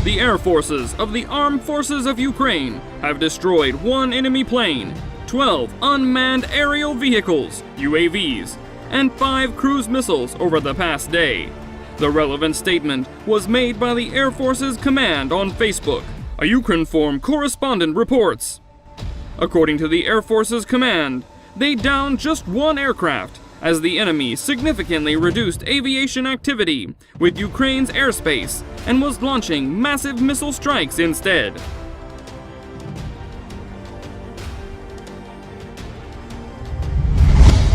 The air forces of the Armed Forces of Ukraine have destroyed 1 enemy plane, 12 unmanned aerial vehicles, UAVs, and 5 cruise missiles over the past day. The relevant statement was made by the Air Forces Command on Facebook. A Ukrinform correspondent reports. According to the Air Forces Command, they downed just 1 aircraft, as the enemy significantly reduced aviation activity with Ukraine's airspace and was launching massive missile strikes instead.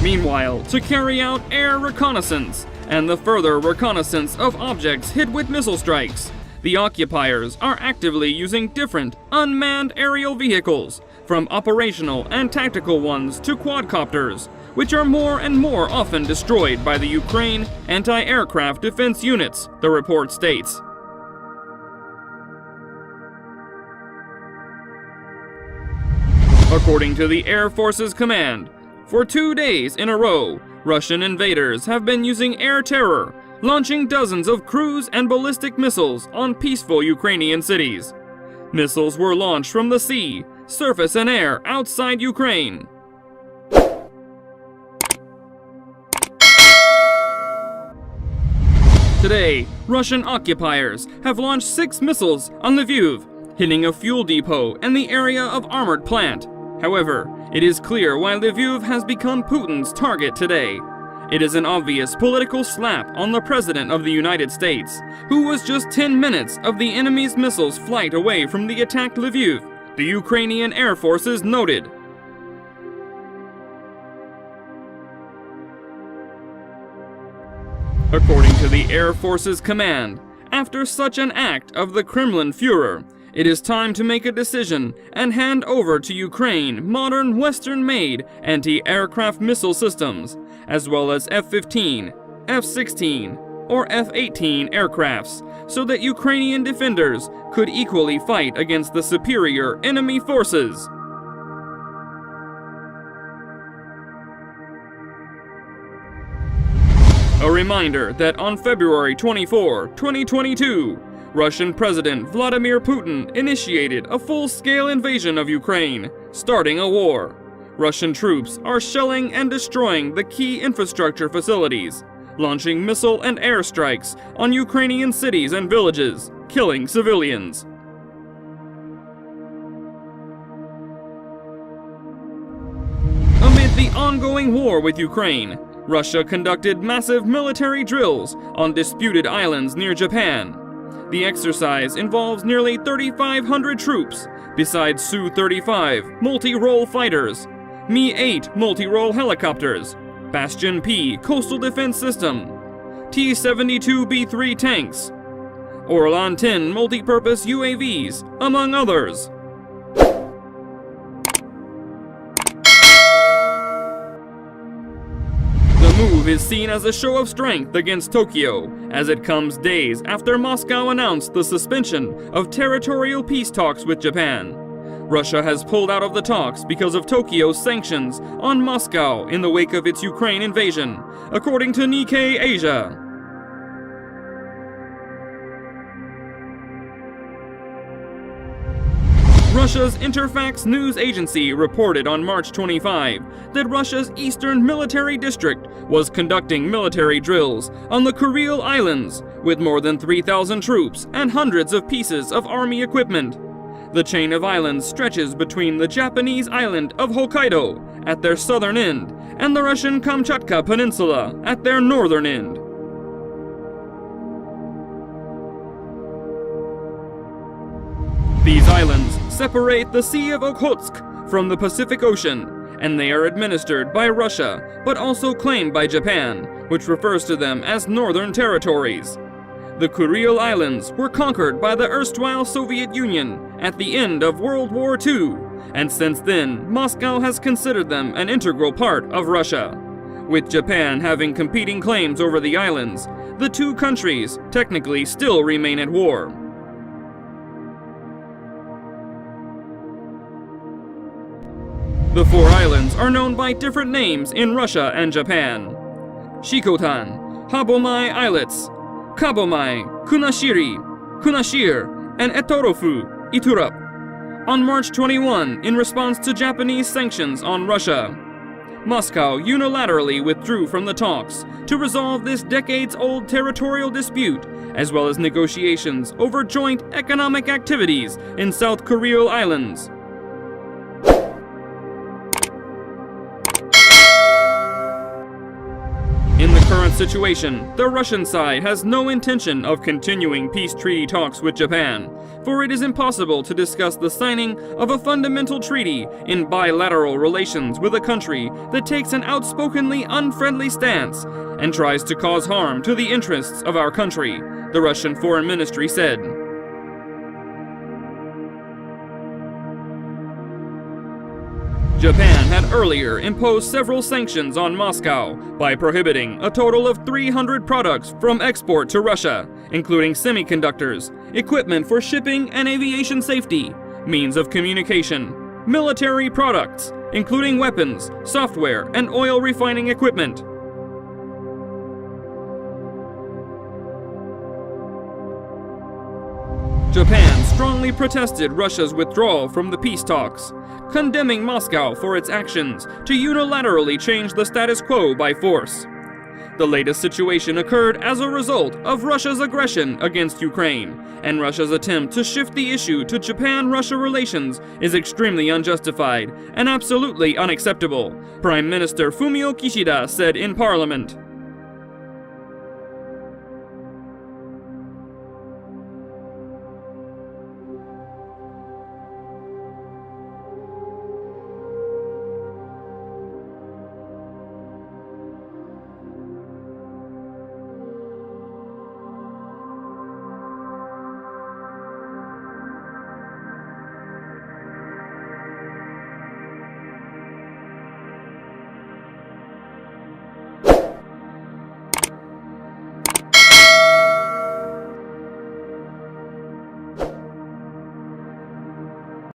Meanwhile, to carry out air reconnaissance and the further reconnaissance of objects hit with missile strikes, the occupiers are actively using different unmanned aerial vehicles, from operational and tactical ones to quadcopters, which are more and more often destroyed by the Ukraine anti-aircraft defense units, the report states. According to the Air Forces Command, for 2 days in a row, Russian invaders have been using air terror, launching dozens of cruise and ballistic missiles on peaceful Ukrainian cities. Missiles were launched from the sea, surface and air outside Ukraine. Today, Russian occupiers have launched 6 missiles on Lviv, hitting a fuel depot and the area of armored plant. However, it is clear why Lviv has become Putin's target today. It is an obvious political slap on the President of the United States, who was just 10 minutes of the enemy's missiles' flight away from the attacked Lviv, the Ukrainian Air Forces noted. According to the Air Forces Command, after such an act of the Kremlin Führer, it is time to make a decision and hand over to Ukraine modern Western-made anti-aircraft missile systems, as well as F-15, F-16, or F-18 aircrafts, so that Ukrainian defenders could equally fight against the superior enemy forces. A reminder that on February 24, 2022, Russian President Vladimir Putin initiated a full-scale invasion of Ukraine, starting a war. Russian troops are shelling and destroying the key infrastructure facilities, launching missile and air strikes on Ukrainian cities and villages, killing civilians. Amid the ongoing war with Ukraine, Russia conducted massive military drills on disputed islands near Japan. The exercise involves nearly 3,500 troops, besides Su-35 multi-role fighters, Mi-8 multi-role helicopters, Bastion P coastal defense system, T-72B3 tanks, Orlan 10 multi-purpose UAVs, among others. The move is seen as a show of strength against Tokyo, as it comes days after Moscow announced the suspension of territorial peace talks with Japan. Russia has pulled out of the talks because of Tokyo's sanctions on Moscow in the wake of its Ukraine invasion, according to Nikkei Asia. Russia's Interfax news agency reported on March 25 that Russia's Eastern Military District was conducting military drills on the Kuril Islands with more than 3,000 troops and hundreds of pieces of army equipment. The chain of islands stretches between the Japanese island of Hokkaido at their southern end and the Russian Kamchatka Peninsula at their northern end. These islands separate the Sea of Okhotsk from the Pacific Ocean, and they are administered by Russia, but also claimed by Japan, which refers to them as Northern Territories. The Kuril Islands were conquered by the erstwhile Soviet Union at the end of World War II, and since then, Moscow has considered them an integral part of Russia. With Japan having competing claims over the islands, the two countries technically still remain at war. The four islands are known by different names in Russia and Japan: Shikotan, Habomai Islets, Kabomai, Kunashiri, Kunashir, and Etorofu, Iturup. On March 21, in response to Japanese sanctions on Russia, Moscow unilaterally withdrew from the talks to resolve this decades-old territorial dispute, as well as negotiations over joint economic activities in South Kuril Islands. In the current situation, the Russian side has no intention of continuing peace treaty talks with Japan, for it is impossible to discuss the signing of a fundamental treaty in bilateral relations with a country that takes an outspokenly unfriendly stance and tries to cause harm to the interests of our country, the Russian Foreign Ministry said. Japan had earlier imposed several sanctions on Moscow by prohibiting a total of 300 products from export to Russia, including semiconductors, equipment for shipping and aviation safety, means of communication, military products, including weapons, software, and oil refining equipment. Japan strongly protested Russia's withdrawal from the peace talks, condemning Moscow for its actions to unilaterally change the status quo by force. The latest situation occurred as a result of Russia's aggression against Ukraine, and Russia's attempt to shift the issue to Japan-Russia relations is extremely unjustified and absolutely unacceptable, Prime Minister Fumio Kishida said in Parliament.